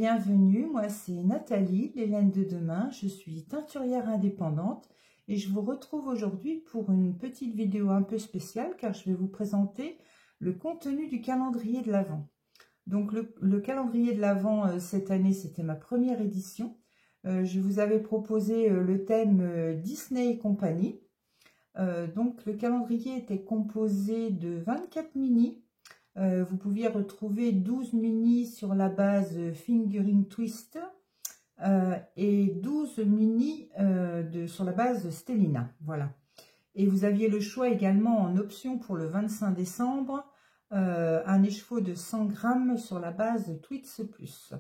bienvenue, moi c'est Nathalie, l'Hélène de demain, je suis teinturière indépendante et je vous retrouve aujourd'hui pour une petite vidéo un peu spéciale car je vais vous présenter le contenu du calendrier de l'Avent. Donc le calendrier de l'Avent cette année c'était ma première édition, je vous avais proposé le thème Disney et compagnie. Donc le calendrier était composé de 24 mini. Vous pouviez retrouver 12 mini sur la base Fingering Twist et 12 mini sur la base Stellina. Voilà. Et vous aviez le choix également en option pour le 25 décembre, un écheveau de 100 grammes sur la base Twits Plus.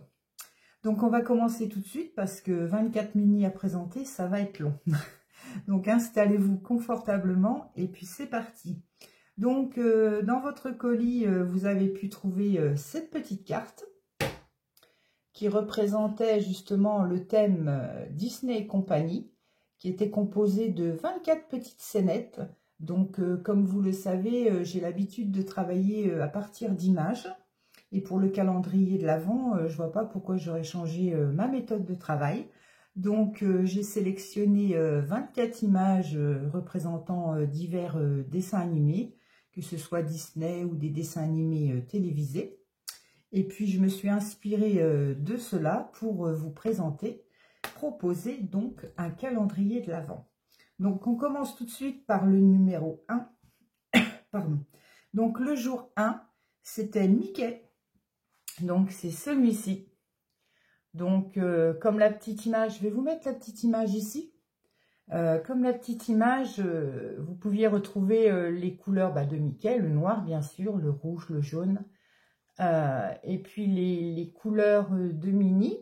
Donc on va commencer tout de suite parce que 24 mini à présenter, ça va être long. Donc installez-vous confortablement et puis c'est parti. Donc, dans votre colis, vous avez pu trouver cette petite carte qui représentait justement le thème Disney et compagnie, qui était composée de 24 petites scénettes. Donc, comme vous le savez, j'ai l'habitude de travailler à partir d'images. Et pour le calendrier de l'Avent, je ne vois pas pourquoi j'aurais changé ma méthode de travail. Donc, j'ai sélectionné 24 images représentant divers dessins animés, que ce soit Disney ou des dessins animés télévisés. Et puis, je me suis inspirée de cela pour vous proposer donc un calendrier de l'Avent. Donc, on commence tout de suite par le numéro 1. Pardon. Donc, le jour 1, c'était Mickey. Donc, c'est celui-ci. Donc, comme la petite image, je vais vous mettre la petite image ici. Comme la petite image, vous pouviez retrouver les couleurs de Mickey, le noir bien sûr, le rouge, le jaune, et puis les couleurs de Minnie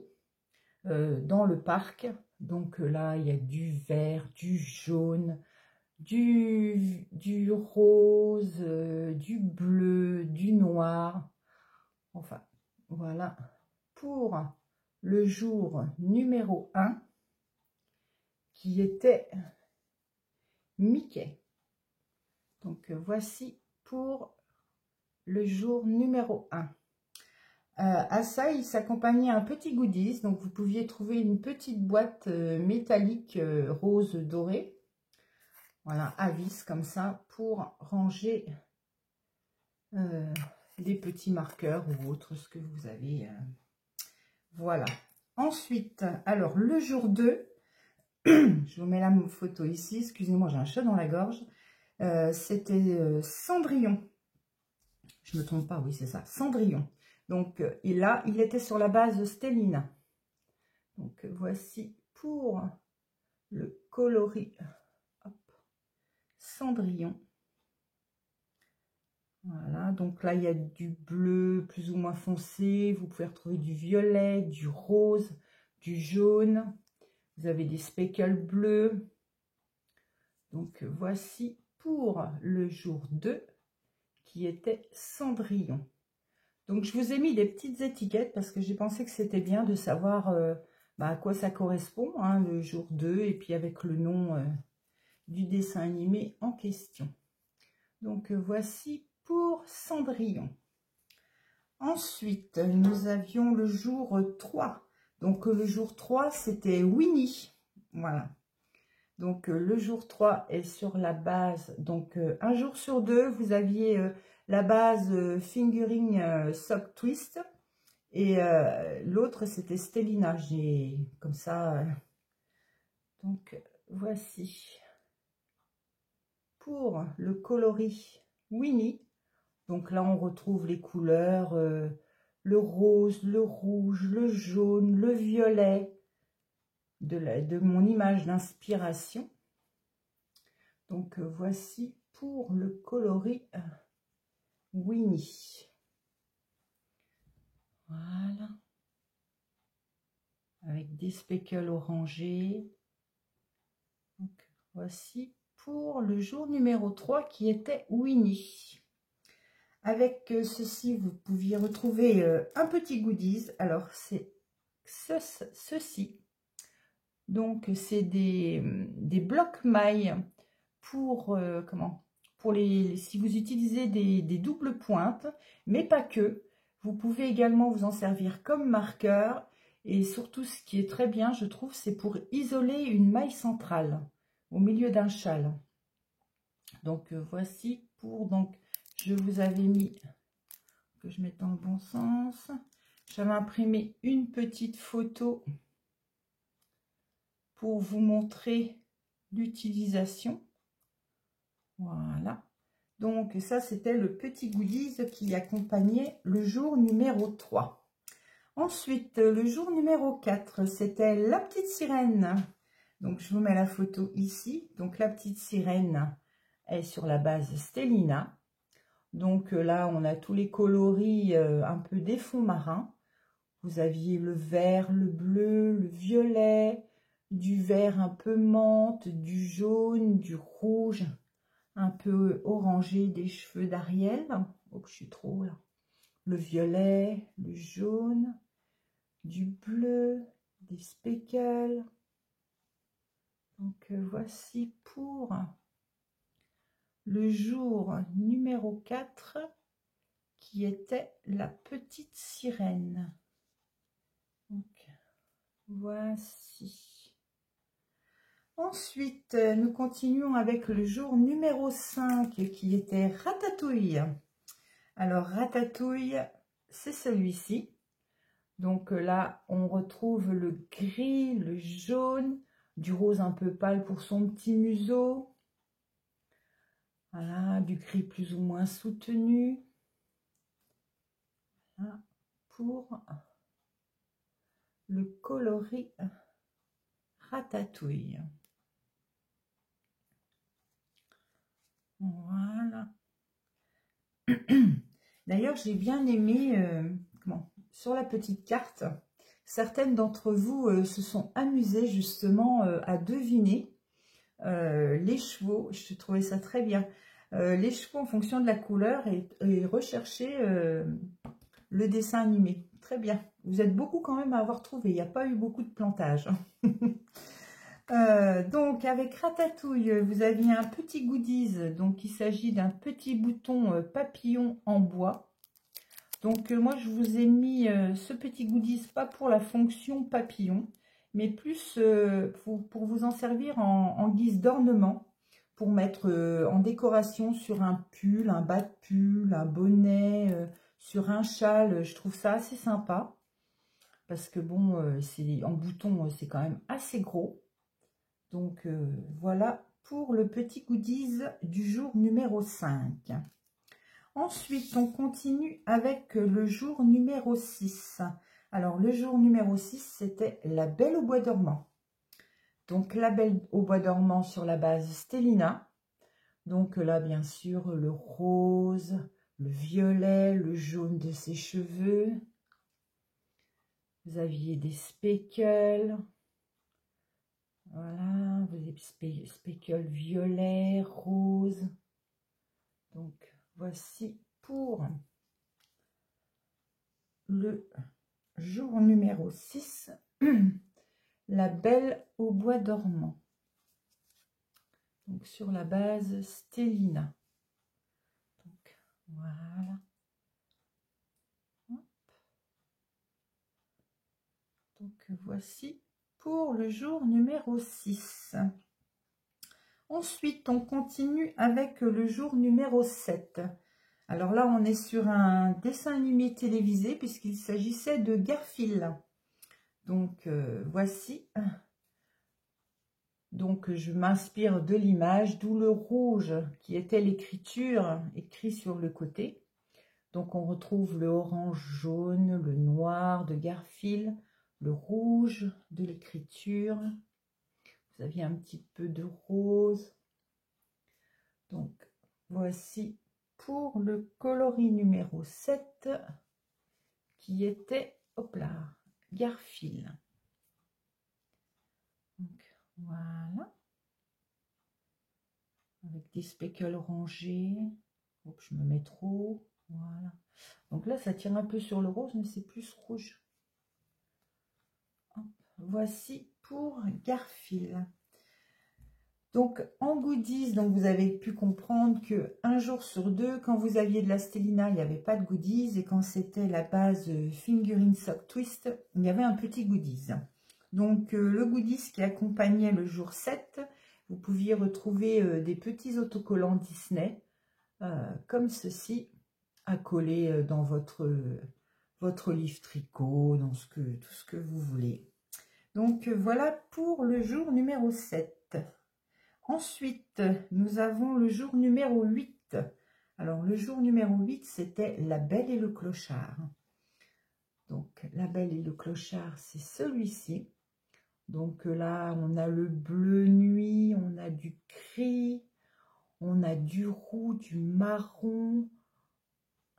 dans le parc. Donc là, il y a du vert, du jaune, du rose, du bleu, du noir. Enfin, voilà pour le jour numéro 1. Qui était Mickey. Donc voici pour le jour numéro 1. À ça, il s'accompagnait un petit goodies. Donc vous pouviez trouver une petite boîte métallique rose dorée. Voilà, à vis comme ça pour ranger des petits marqueurs ou autres, ce que vous avez. Voilà. Ensuite, alors le jour 2. Je vous mets la photo ici, excusez-moi, j'ai un chat dans la gorge. C'était Cendrillon. Je ne me trompe pas, oui, c'est ça, Cendrillon. Donc, et là, il était sur la base Stellina. Donc, voici pour le coloris. Hop, Cendrillon. Voilà, donc là, il y a du bleu plus ou moins foncé. Vous pouvez retrouver du violet, du rose, du jaune. Vous avez des speckles bleus. Donc, voici pour le jour 2 qui était Cendrillon. Donc, je vous ai mis des petites étiquettes parce que j'ai pensé que c'était bien de savoir à quoi ça correspond, hein, le jour 2, et puis avec le nom du dessin animé en question. Donc, voici pour Cendrillon. Ensuite, nous avions le jour 3. Donc, le jour 3, c'était Winnie. Voilà. Donc, le jour 3 est sur la base. Donc, un jour sur 2, vous aviez la base Fingering Sock Twist. Et l'autre, c'était Stellina. J'ai comme ça. Donc, voici. Pour le coloris Winnie. Donc là, on retrouve les couleurs. Le rose, le rouge, le jaune, le violet. De mon image d'inspiration. Donc voici pour le coloris Winnie. Voilà. Avec des speckles orangés. Donc voici pour le jour numéro 3 qui était Winnie. Avec ceci, vous pouviez retrouver un petit goodies. Alors c'est ceci. Donc, c'est des blocs mailles pour, si vous utilisez des doubles pointes, mais pas que. Vous pouvez également vous en servir comme marqueur. Et surtout, ce qui est très bien, je trouve, c'est pour isoler une maille centrale au milieu d'un châle. Donc, voici pour... Donc, je vous avais mis... Que je mette dans le bon sens. J'avais imprimé une petite photo pour vous montrer l'utilisation. Voilà. Donc, ça, c'était le petit goodies qui accompagnait le jour numéro 3. Ensuite, le jour numéro 4, c'était la petite sirène. Donc, je vous mets la photo ici. Donc, la petite sirène est sur la base Stellina. Donc, là, on a tous les coloris un peu des fonds marins. Vous aviez le vert, le bleu, le violet, du vert un peu menthe, du jaune, du rouge, un peu orangé des cheveux d'Ariel. Oh, je suis trop là. Le violet, le jaune, du bleu, des speckles. Donc, voici pour le jour numéro 4 qui était la petite sirène. Donc, voici. Ensuite, nous continuons avec le jour numéro 5 qui était Ratatouille. Alors, Ratatouille, c'est celui-ci. Donc là, on retrouve le gris, le jaune, du rose un peu pâle pour son petit museau. Voilà, du gris plus ou moins soutenu. Voilà, pour le coloris Ratatouille. Voilà. D'ailleurs, j'ai bien aimé, sur la petite carte, certaines d'entre vous se sont amusées justement à deviner les chevaux. Je trouvais ça très bien. Les chevaux en fonction de la couleur et rechercher le dessin animé. Très bien. Vous êtes beaucoup quand même à avoir trouvé. Il n'y a pas eu beaucoup de plantage. Donc, avec Ratatouille, vous aviez un petit goodies. Donc, il s'agit d'un petit bouton papillon en bois. Donc, moi, je vous ai mis ce petit goodies, pas pour la fonction papillon, mais plus pour vous en servir en guise d'ornement, pour mettre en décoration sur un pull, un bas de pull, un bonnet, sur un châle. Je trouve ça assez sympa, parce que bon, en bouton, c'est quand même assez gros. Donc, voilà pour le petit goodies du jour numéro 5. Ensuite, on continue avec le jour numéro 6. Alors, le jour numéro 6, c'était la Belle au bois dormant. Donc, la Belle au bois dormant sur la base Stellina. Donc là, bien sûr, le rose, le violet, le jaune de ses cheveux. Vous aviez des speckles. Voilà, vous avez speckles violet, rose. Donc, voici pour le jour numéro 6, la Belle au bois dormant. Donc, sur la base Stellina. Donc, voilà. Hop. Donc, voici pour le jour numéro 6. Ensuite, on continue avec le jour numéro 7. Alors là, on est sur un dessin animé télévisé puisqu'il s'agissait de Garfield. Donc, voici. Donc, je m'inspire de l'image, d'où le rouge qui était l'écriture écrit sur le côté. Donc, on retrouve le orange jaune, le noir de Garfield, le rouge de l'écriture. Vous aviez un petit peu de rose. Donc, voici pour le coloris numéro 7 qui était, hop là, Garfield. Donc, voilà. Avec des speckles orangés. Hop, je me mets trop. Voilà. Donc là, ça tire un peu sur le rose, mais c'est plus rouge. Hop. Voici pour Garfield. Donc, en goodies, donc vous avez pu comprendre que un jour sur deux, quand vous aviez de la Stellina, il n'y avait pas de goodies. Et quand c'était la base Fingering Sock Twist, il y avait un petit goodies. Donc, le goodies qui accompagnait le jour 7, vous pouviez retrouver des petits autocollants Disney, comme ceci, à coller dans votre livre tricot, dans tout ce que vous voulez. Donc, voilà pour le jour numéro 7. Ensuite, nous avons le jour numéro 8. Alors, le jour numéro 8, c'était La Belle et le Clochard. Donc, La Belle et le Clochard, c'est celui-ci. Donc là, on a le bleu nuit, on a du gris, on a du roux, du marron,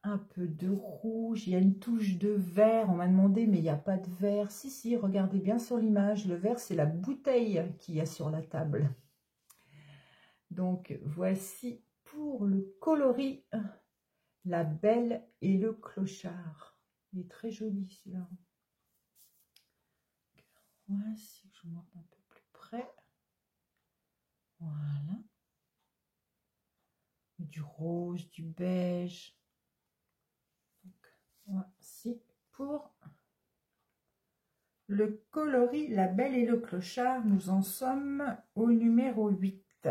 un peu de rouge. Il y a une touche de vert. On m'a demandé, mais il n'y a pas de vert. Si, regardez bien sur l'image. Le vert, c'est la bouteille qu'il y a sur la table. Donc, voici pour le coloris La Belle et le Clochard. Il est très joli, celui-là. Voici, je vous montre un peu plus près. Voilà. Du rose, du beige. Donc, voici pour le coloris La Belle et le Clochard. Nous en sommes au numéro 8.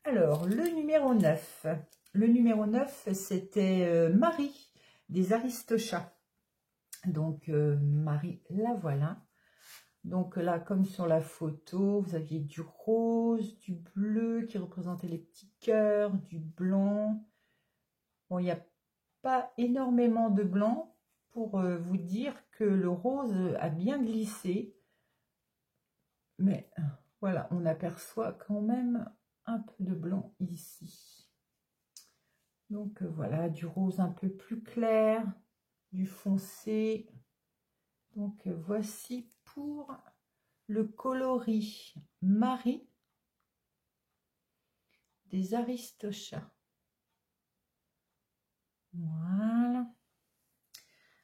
Alors, le numéro 9. Le numéro 9, c'était Marie des Aristochats. Donc, Marie, la voilà. Donc là, comme sur la photo, vous aviez du rose, du bleu qui représentait les petits cœurs, du blanc. Bon, il n'y a pas énormément de blanc pour vous dire que le rose a bien glissé. Mais voilà, on aperçoit quand même un peu de blanc ici. Donc voilà, du rose un peu plus clair, du foncé. Donc voici pour le coloris Marie des Aristochats. Voilà.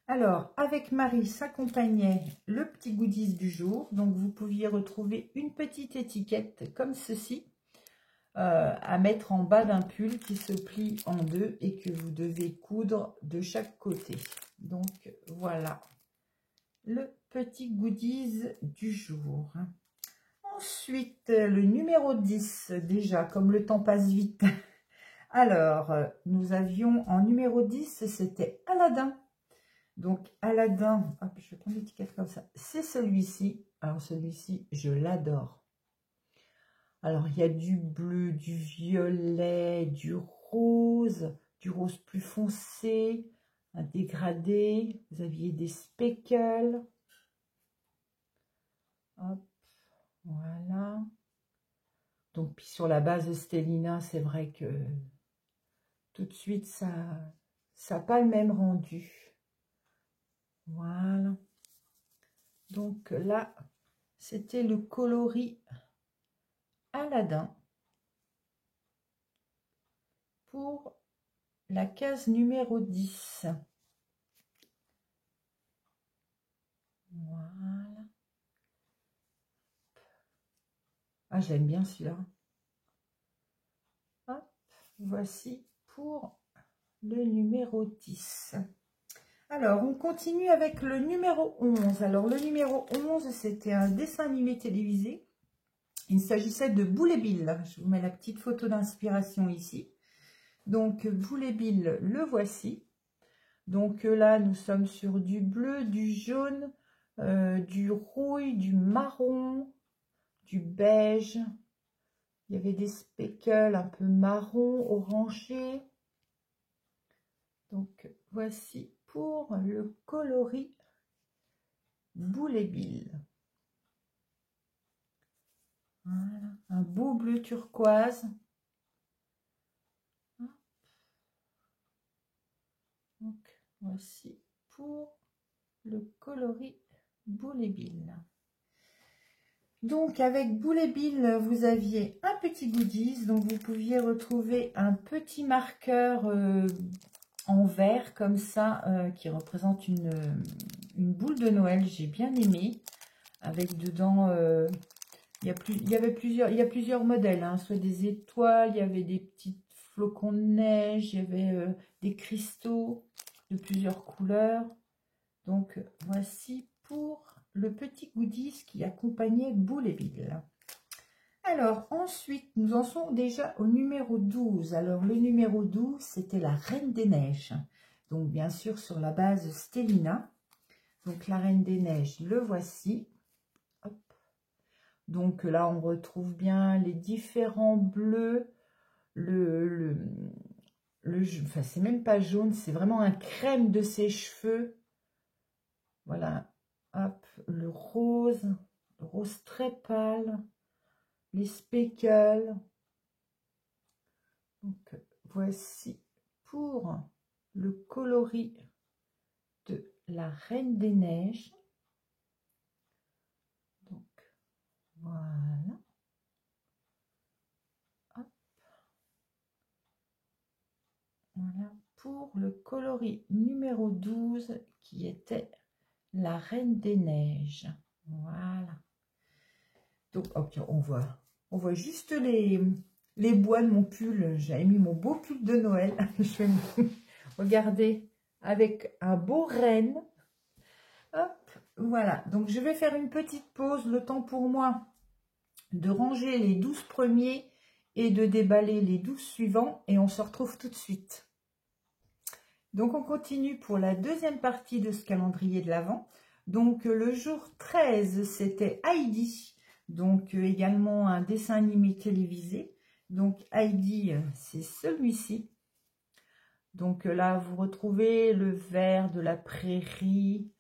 Alors, avec Marie s'accompagnait le petit goodies du jour. Donc, vous pouviez retrouver une petite étiquette comme ceci à mettre en bas d'un pull qui se plie en deux et que vous devez coudre de chaque côté. Donc, voilà le petit goodies du jour. Ensuite, le numéro 10, déjà, comme le temps passe vite. Alors, nous avions en numéro 10, c'était Aladdin. Donc, Aladdin, hop, je vais prendre l'étiquette comme ça. C'est celui-ci. Alors, celui-ci, je l'adore. Alors, il y a du bleu, du violet, du rose plus foncé, un dégradé. Vous aviez des speckles. Hop, voilà. Donc, puis sur la base de Stellina, c'est vrai que tout de suite, ça n'a pas le même rendu. Voilà. Donc là, c'était le coloris Aladdin pour la case numéro 10. Voilà. Ah, j'aime bien celui-là. Voici pour le numéro 10. Alors, on continue avec le numéro 11. Alors, le numéro 11, c'était un dessin animé télévisé. Il s'agissait de Boule et Bill. Je vous mets la petite photo d'inspiration ici. Donc, Boule et Bill, le voici. Donc là, nous sommes sur du bleu, du jaune, du rouille, du marron, du beige. Il y avait des speckles un peu marron, orangé. Donc, voici pour le coloris Boule et Bill. Voilà, un beau bleu turquoise. Donc, voici pour le coloris Boule et Bill. Donc, avec Boule et Bill, vous aviez un petit goodies. Donc, vous pouviez retrouver un petit marqueur en vert comme ça, qui représente une boule de Noël. J'ai bien aimé. Avec dedans Il y a plusieurs modèles, hein, soit des étoiles, il y avait des petits flocons de neige, il y avait des cristaux de plusieurs couleurs. Donc, voici pour le petit goodies qui accompagnait Boule et Bill. Alors, ensuite, nous en sommes déjà au numéro 12. Alors, le numéro 12, c'était la Reine des Neiges. Donc, bien sûr, sur la base Stellina. Donc, la Reine des Neiges, le voici. Hop. Donc, là, on retrouve bien les différents bleus. Enfin, c'est même pas jaune, c'est vraiment un crème de ses cheveux. Voilà. Hop, le rose très pâle. Les speckles. Donc, voici pour le coloris de la Reine des Neiges. Donc, voilà. Hop. Voilà pour le coloris numéro 12 qui était la Reine des Neiges. Voilà. Donc, ok, on voit juste les bois de mon pull. J'avais mis mon beau pull de Noël. Je vais me regarder avec un beau renne. Hop, voilà. Donc, je vais faire une petite pause. Le temps pour moi de ranger les 12 premiers et de déballer les 12 suivants. Et on se retrouve tout de suite. Donc, on continue pour la deuxième partie de ce calendrier de l'Avent. Donc, le jour 13, c'était Heidi. Donc, également un dessin animé télévisé. Donc, Heidi, c'est celui-ci. Donc, là, vous retrouvez le vert de la prairie,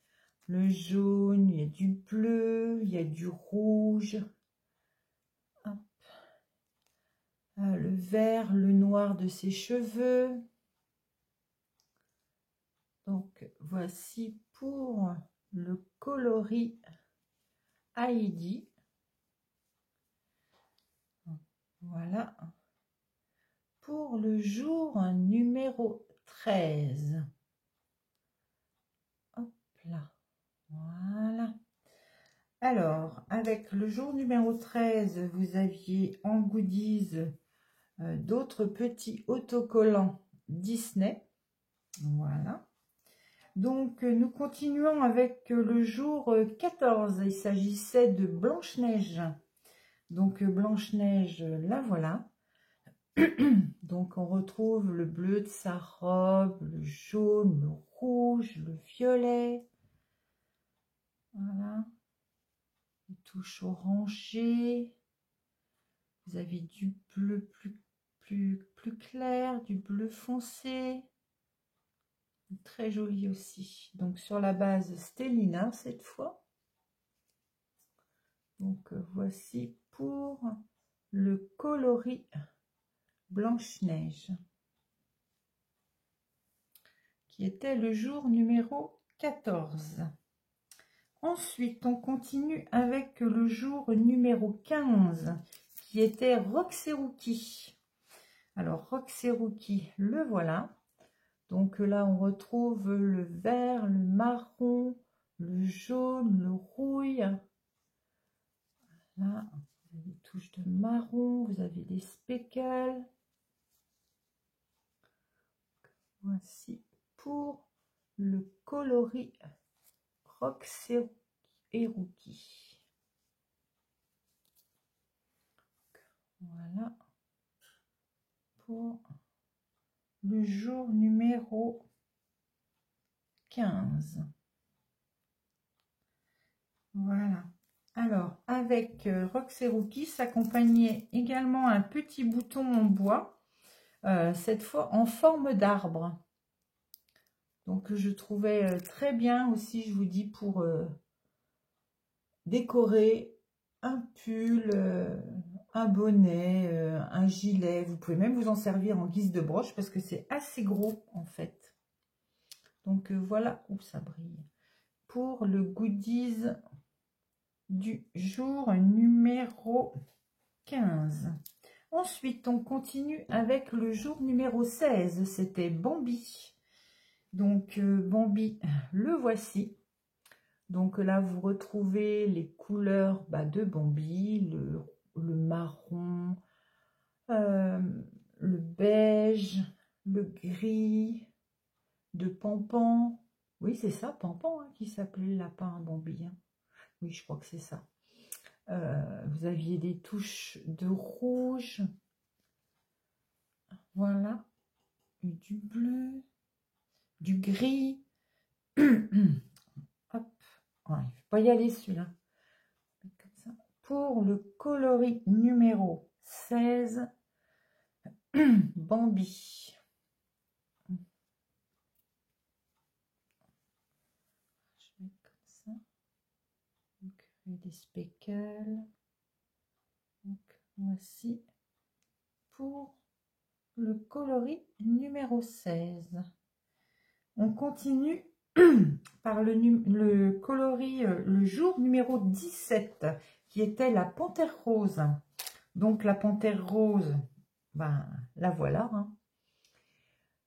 le jaune, il y a du bleu, il y a du rouge. Hop. Le vert, le noir de ses cheveux. Donc, voici pour le coloris Heidi. Voilà. Pour le jour numéro 13. Hop là. Voilà. Alors, avec le jour numéro 13, vous aviez en goodies d'autres petits autocollants Disney. Voilà. Donc, nous continuons avec le jour 14. Il s'agissait de Blanche-Neige. Donc, Blanche-Neige, la voilà. Donc, on retrouve le bleu de sa robe, le jaune, le rouge, le violet. Voilà. Les touches orangées. Vous avez du bleu plus clair, du bleu foncé. Très joli aussi. Donc, sur la base Stellina cette fois. Donc, voici pour le coloris Blanche-Neige, qui était le jour numéro 14. Ensuite, on continue avec le jour numéro 15, qui était Roxy-Rookie. Alors, Roxy-Rookie, le voilà. Donc là, on retrouve le vert, le marron, le jaune, le rouille. Là, vous avez des touches de marron, vous avez des speckles. Voici pour le coloris Roxy-Rookie. Voilà pour le jour numéro 15. Voilà. Alors, avec Roxy-Rookie, s'accompagnait également un petit bouton en bois, cette fois en forme d'arbre. Donc, je trouvais très bien aussi, je vous dis, pour décorer un pull, un bonnet, un gilet. Vous pouvez même vous en servir en guise de broche parce que c'est assez gros en fait. Donc, voilà où ça brille. Pour le goodies du jour numéro 15. Ensuite, on continue avec le jour numéro 16. C'était Bambi. Donc, Bambi, le voici. Donc là, vous retrouvez les couleurs de Bambi, le marron, le beige, le gris, de Pampan. Oui, c'est ça, Pampan, hein, qui s'appelait lapin à Bambi. Hein. Oui, je crois que c'est ça. Vous aviez des touches de rouge. Voilà. Du bleu. Du gris. Hop. Ouais, il ne faut pas y aller celui-là. Comme ça. Pour le coloris numéro 16, Bambi. Je vais mettre comme ça. Donc, des spécales. Donc, voici pour le coloris numéro 16. On continue par le coloris, le jour numéro 17, qui était la panthère rose. Donc la panthère rose, la voilà. Hein.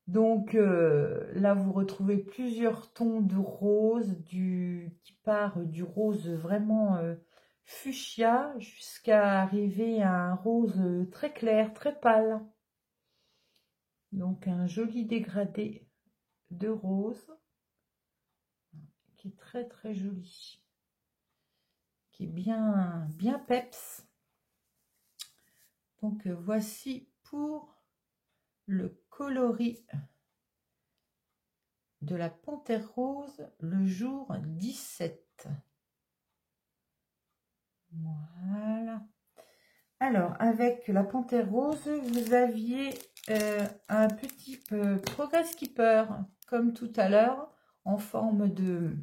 Donc là, vous retrouvez plusieurs tons de rose, qui part du rose vraiment fuchsia jusqu'à arriver à un rose très clair, très pâle. Donc un joli dégradé de rose qui est très très joli, qui est bien peps. Donc voici pour le coloris de la panthère rose le jour 17. Voilà. Alors avec la panthère rose, vous aviez un petit progress keeper comme tout à l'heure en forme de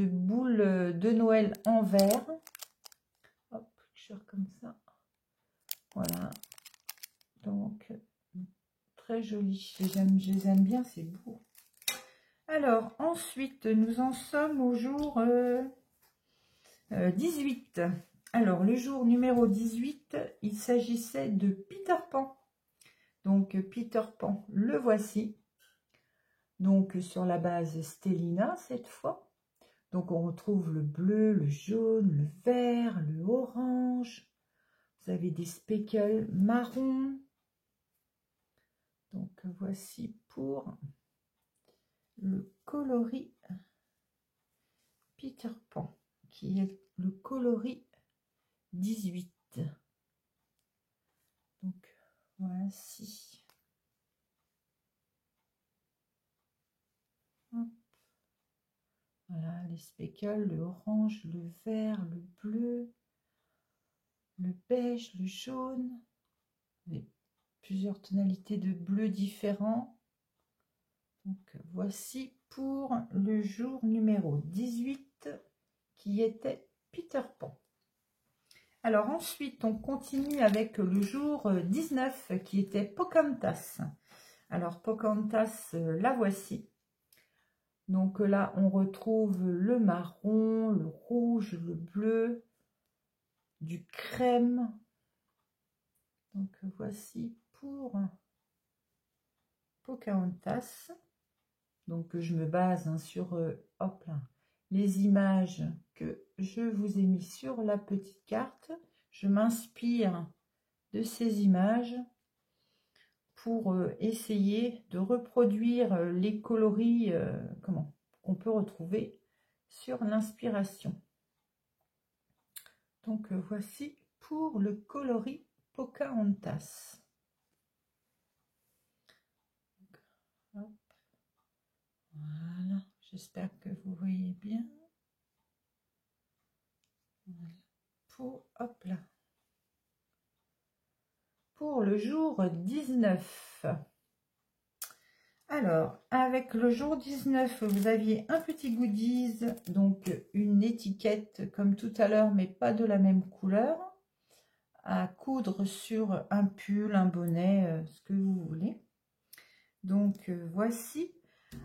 boule de Noël en verre. Hop, comme ça. Voilà. Donc, très joli. Je les aime bien, c'est beau. Alors, ensuite, nous en sommes au jour 18. Alors, le jour numéro 18, il s'agissait de Peter Pan. Donc, Peter Pan, le voici. Donc, sur la base Stellina, cette fois. Donc, on retrouve le bleu, le jaune, le vert, le orange. Vous avez des speckles marron. Donc, voici pour le coloris Peter Pan, qui est le coloris 18. Donc, voici. Hop. Voilà, les speckles, le orange, le vert, le bleu, le beige, le jaune. Plusieurs tonalités de bleu différents. Donc, voici pour le jour numéro 18, qui était Peter Pan. Alors ensuite, on continue avec le jour 19, qui était Pocahontas. Alors, Pocahontas, la voici. Donc là, on retrouve le marron, le rouge, le bleu, du crème. Donc, voici pour Pocahontas. Donc, je me base sur les images que je vous ai mis sur la petite carte. Je m'inspire de ces images pour essayer de reproduire les coloris qu'on peut retrouver sur l'inspiration. Donc voici pour le coloris Pocahontas. Hop. Voilà, j'espère que vous voyez bien. Voilà. Pour le jour 19. Alors, avec le jour 19, vous aviez un petit goodies, donc une étiquette comme tout à l'heure, mais pas de la même couleur, à coudre sur un pull, un bonnet, ce que vous voulez. Donc, voici.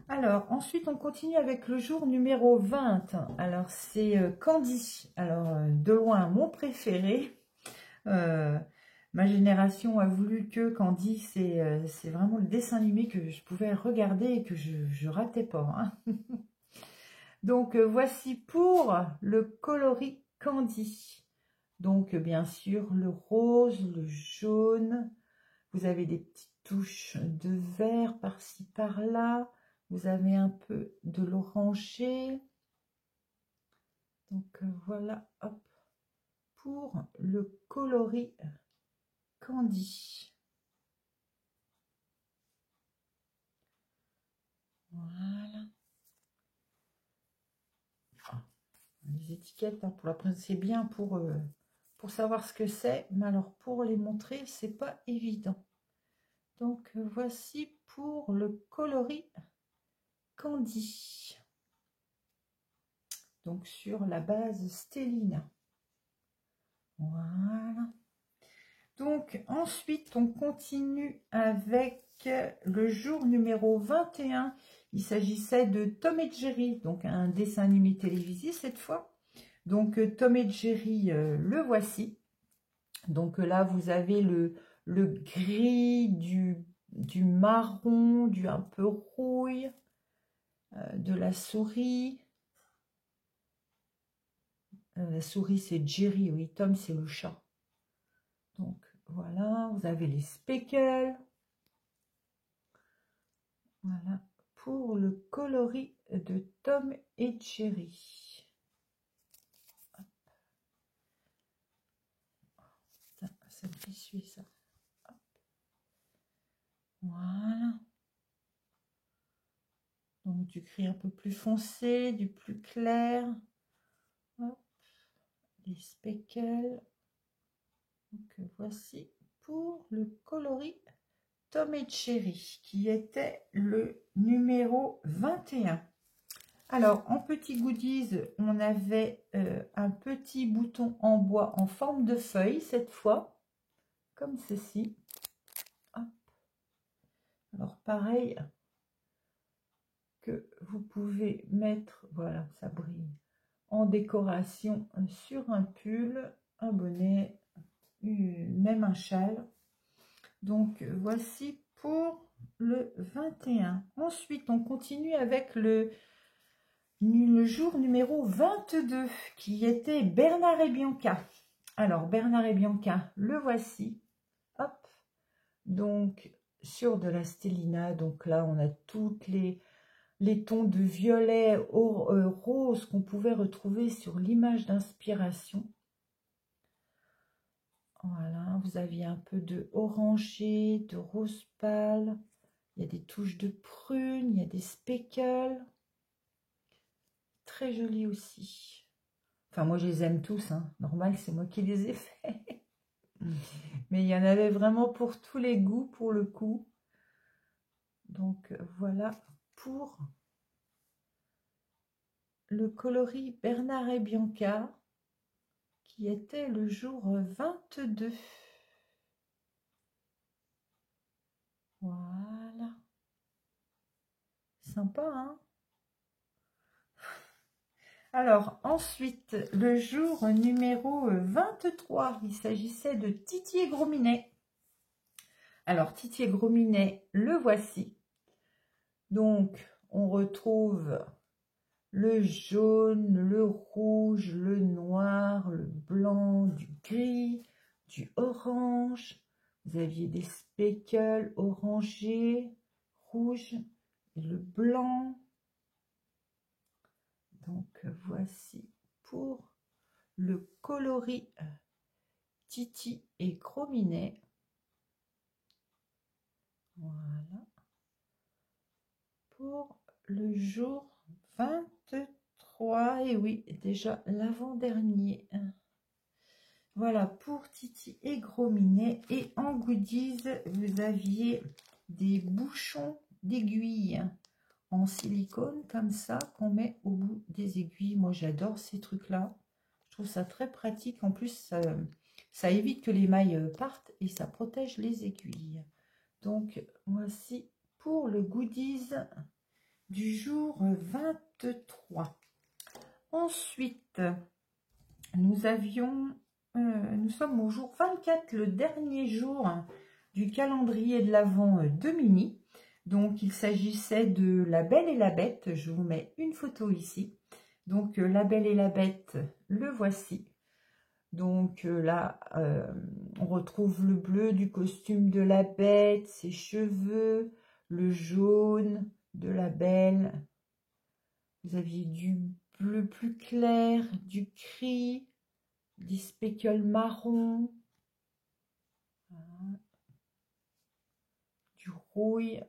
Alors, ensuite, on continue avec le jour numéro 20. Alors, c'est Candy. Alors, de loin, mon préféré. Ma génération a voulu que Candy, c'est vraiment le dessin animé que je pouvais regarder et que je ratais pas. Hein. Donc, voici pour le coloris Candy. Donc, bien sûr, le rose, le jaune. Vous avez des petites touches de vert par-ci, par-là. Vous avez un peu de l'orangé. Donc, voilà, hop, pour le coloris Candy. Voilà. Les étiquettes, hein, pour la prendre, c'est bien pour savoir ce que c'est, mais alors pour les montrer, c'est pas évident. Donc voici pour le coloris Candy. Donc sur la base Stellina. Voilà. Donc ensuite, on continue avec le jour numéro 21. Il s'agissait de Tom et Jerry, donc un dessin animé télévisé cette fois. Donc Tom et Jerry, le voici. Donc là, vous avez le gris, du marron, du un peu rouille, de la souris. La souris, c'est Jerry, oui, Tom, c'est le chat. Donc voilà, vous avez les speckles. Voilà, pour le coloris de Tom et Jerry. Ça me fait suer ça. Hop. Voilà. Donc du gris un peu plus foncé, du plus clair. Hop. Les speckles. Donc voici pour le coloris Tom et Jerry, qui était le numéro 21. Alors, en petits goodies, on avait un petit bouton en bois en forme de feuille, cette fois, comme ceci. Hop. Alors, pareil, que vous pouvez mettre, voilà, ça brille, en décoration sur un pull, un bonnet, même un châle. Donc, voici pour le 21. Ensuite, on continue avec le jour numéro 22, qui était Bernard et Bianca. Alors, Bernard et Bianca, le voici. Hop. Donc, sur de la Stellina. Donc là, on a toutes les tons de violet rose qu'on pouvait retrouver sur l'image d'inspiration. Voilà, vous aviez un peu de orangé, de rose pâle. Il y a des touches de prune, il y a des speckles. Très joli aussi. Enfin, moi, je les aime tous. Hein. Normal, c'est moi qui les ai faits. Mais il y en avait vraiment pour tous les goûts, pour le coup. Donc, voilà pour le coloris Bernard et Bianca, qui était le jour 22. Voilà. Sympa, hein? Alors, ensuite, le jour numéro 23, il s'agissait de Titi et Gros Minet. Alors, Titi et Gros Minet, le voici. Donc, on retrouve le jaune, le rouge, le noir, le blanc, du gris, du orange. Vous aviez des speckles orangés, rouges, et le blanc. Donc, voici pour le coloris Titi et Gros Minet. Voilà. Pour le jour 23. Et oui, déjà l'avant-dernier. Voilà pour Titi et Gros Minet. Et en goodies, vous aviez des bouchons d'aiguilles en silicone comme ça qu'on met au bout des aiguilles. Moi, j'adore ces trucs-là. Je trouve ça très pratique. En plus, ça évite que les mailles partent et ça protège les aiguilles. Donc, voici pour le goodies du jour 23. Ensuite, nous sommes au jour 24, le dernier jour du calendrier de l'Avent de Mini. Donc, il s'agissait de La Belle et la Bête. Je vous mets une photo ici. Donc, La Belle et la Bête, le voici. Donc là, on retrouve le bleu du costume de la bête, ses cheveux, le jaune de la belle. Vous aviez du bleu plus clair, du gris, des speckles marron, du rouille.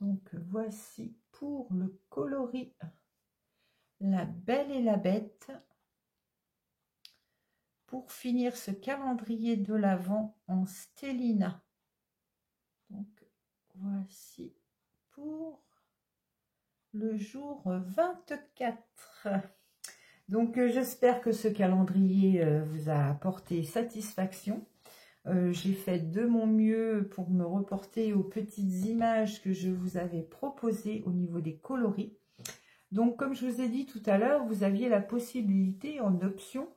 Donc voici pour le coloris La Belle et la Bête. Pour finir ce calendrier de l'Avent en Stellina. Donc voici pour le jour 24. Donc j'espère que ce calendrier vous a apporté satisfaction. J'ai fait de mon mieux pour me reporter aux petites images que je vous avais proposées au niveau des coloris. Donc comme je vous ai dit tout à l'heure, vous aviez la possibilité en option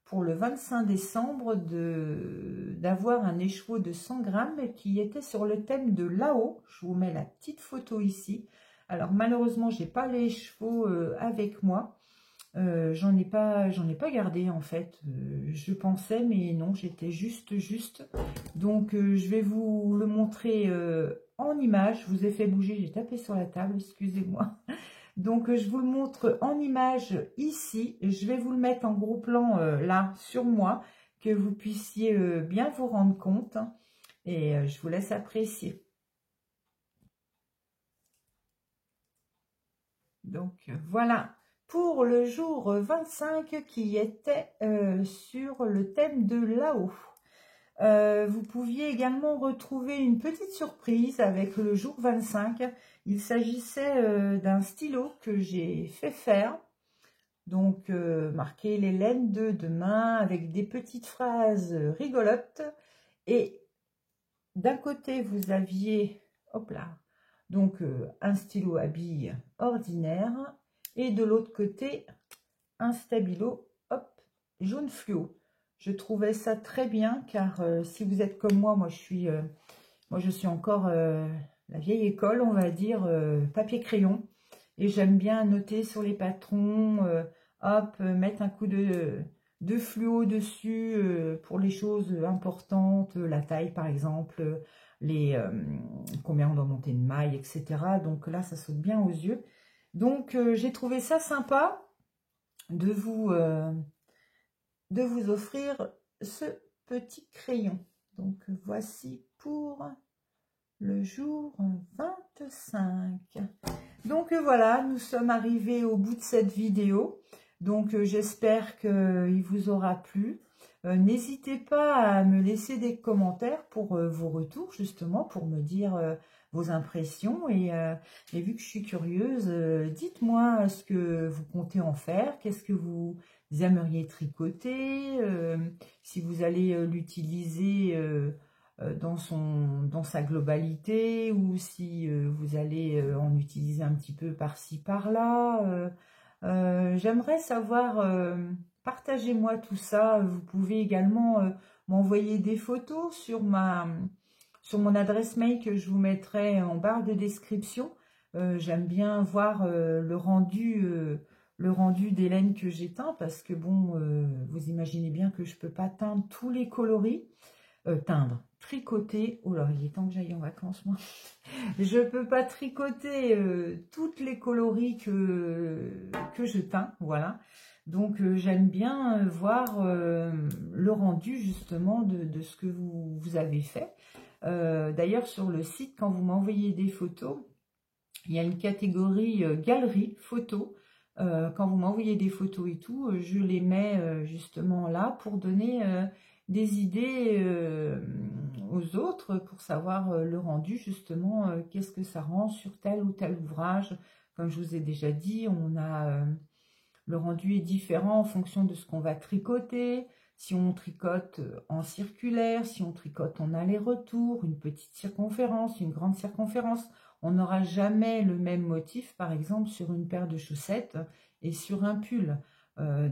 pour le 25 décembre d'avoir un écheveau de 100 grammes qui était sur le thème de là-haut. Je vous mets la petite photo ici. Alors malheureusement, j'ai pas les chevaux avec moi. J'en ai pas gardé en fait. Je pensais, mais non, j'étais juste. Donc je vais vous le montrer en image. Je vous ai fait bouger, j'ai tapé sur la table, excusez-moi. Donc, je vous le montre en image ici. Je vais vous le mettre en gros plan là, sur moi, que vous puissiez bien vous rendre compte. Et je vous laisse apprécier. Donc, voilà pour le jour 25 qui était sur le thème de là-haut. Vous pouviez également retrouver une petite surprise avec le jour 25. Il s'agissait d'un stylo que j'ai fait faire. Donc, marqué les laines de demain avec des petites phrases rigolotes. Et d'un côté, vous aviez, hop là, donc un stylo à billes ordinaire. Et de l'autre côté, un stabilo, hop, jaune fluo. Je trouvais ça très bien car si vous êtes comme moi, moi je suis encore la vieille école, on va dire, papier-crayon. Et j'aime bien noter sur les patrons, hop, mettre un coup de fluo dessus pour les choses importantes, la taille par exemple, combien on doit monter une maille, etc. Donc là, ça saute bien aux yeux. Donc j'ai trouvé ça sympa de vous offrir ce petit crayon. Donc voici pour le jour 25. Donc voilà, nous sommes arrivés au bout de cette vidéo. Donc j'espère qu'il vous aura plu. N'hésitez pas à me laisser des commentaires pour vos retours, justement, pour me dire vos impressions. Et vu que je suis curieuse, dites-moi ce que vous comptez en faire, qu'est-ce que vous aimeriez tricoter, si vous allez l'utiliser dans sa globalité, ou si vous allez en utiliser un petit peu par-ci, par-là. J'aimerais savoir, partagez-moi tout ça. Vous pouvez également m'envoyer des photos sur mon adresse mail que je vous mettrai en barre de description. J'aime bien voir le rendu des laines que j'ai teint, parce que bon, vous imaginez bien que je peux pas teindre tous les coloris. Tricoter, oh là, il est temps que j'aille en vacances moi. Je peux pas tricoter toutes les coloris que je teins, voilà. Donc j'aime bien voir le rendu justement de ce que vous avez fait. D'ailleurs sur le site, quand vous m'envoyez des photos, il y a une catégorie galerie photos. Quand vous m'envoyez des photos et tout, je les mets justement là pour donner des idées aux autres, pour savoir le rendu justement, qu'est-ce que ça rend sur tel ou tel ouvrage. Comme je vous ai déjà dit, on a le rendu est différent en fonction de ce qu'on va tricoter. Si on tricote en circulaire, si on tricote en aller-retour, une petite circonférence, une grande circonférence, on n'aura jamais le même motif, par exemple, sur une paire de chaussettes et sur un pull.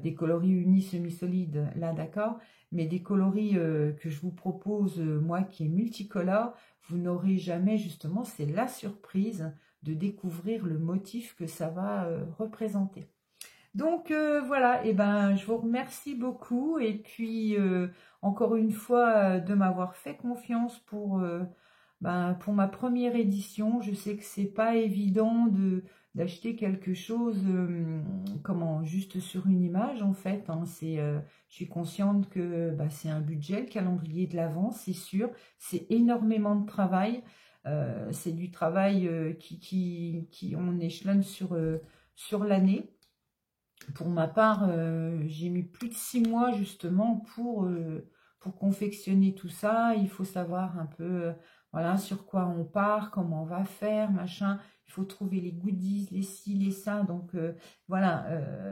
Des coloris unis semi-solides, là, d'accord. mais des coloris que je vous propose, moi qui est multicolore, vous n'aurez jamais justement, c'est la surprise de découvrir le motif que ça va représenter. Donc voilà, et ben je vous remercie beaucoup et puis encore une fois de m'avoir fait confiance pour ma première édition. Je sais que c'est pas évident d'acheter quelque chose juste sur une image en fait. Hein, je suis consciente que c'est un budget, le calendrier de l'Avent, c'est sûr. C'est énormément de travail. C'est du travail qui on échelonne sur l'année. Pour ma part, j'ai mis plus de 6 mois justement pour confectionner tout ça. Il faut savoir un peu voilà, sur quoi on part, comment on va faire, machin. Il faut trouver les goodies, les ci, les ça. Donc voilà.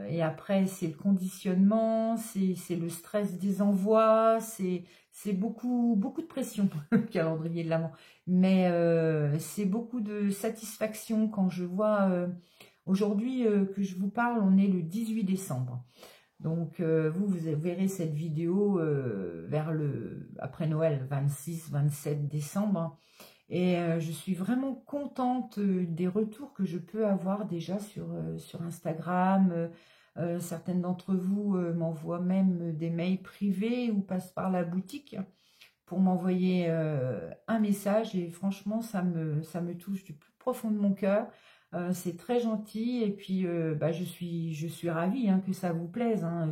Et après, c'est le conditionnement, c'est le stress des envois, c'est beaucoup de pression, le calendrier de l'Avent. Mais c'est beaucoup de satisfaction quand je vois... Aujourd'hui que je vous parle, on est le 18 décembre. Donc vous verrez cette vidéo après Noël, 26-27 décembre. Et je suis vraiment contente des retours que je peux avoir déjà sur Instagram. Certaines d'entre vous m'envoient même des mails privés ou passent par la boutique pour m'envoyer un message. Et franchement, ça me touche du plus profond de mon cœur. C'est très gentil et puis je suis ravie hein, que ça vous plaise. Hein.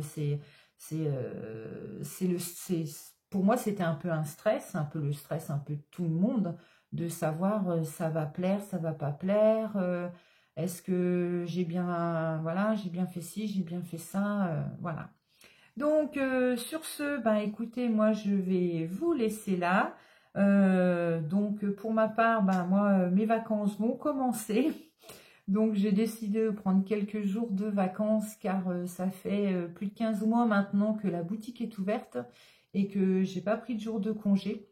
Pour moi, c'était un peu un stress, un peu le stress un peu de tout le monde, de savoir ça va plaire, ça va pas plaire. Est-ce que j'ai bien fait ci, j'ai bien fait ça, voilà. Donc sur ce, écoutez, moi je vais vous laisser là. Donc pour ma part, moi mes vacances vont commencer. Donc j'ai décidé de prendre quelques jours de vacances car ça fait plus de 15 mois maintenant que la boutique est ouverte et que j'ai pas pris de jour de congé.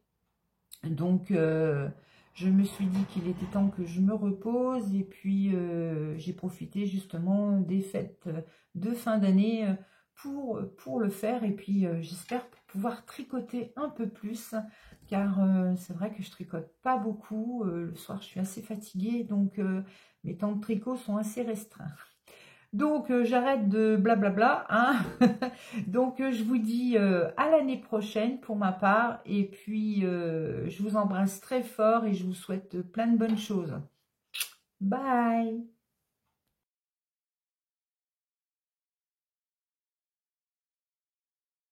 Donc je me suis dit qu'il était temps que je me repose et puis j'ai profité justement des fêtes de fin d'année pour le faire et puis j'espère pouvoir tricoter un peu plus car c'est vrai que je tricote pas beaucoup. Le soir je suis assez fatiguée donc mes temps de tricot sont assez restreints. Donc j'arrête de blablabla, hein. Donc je vous dis à l'année prochaine pour ma part et puis je vous embrasse très fort et je vous souhaite plein de bonnes choses. Bye.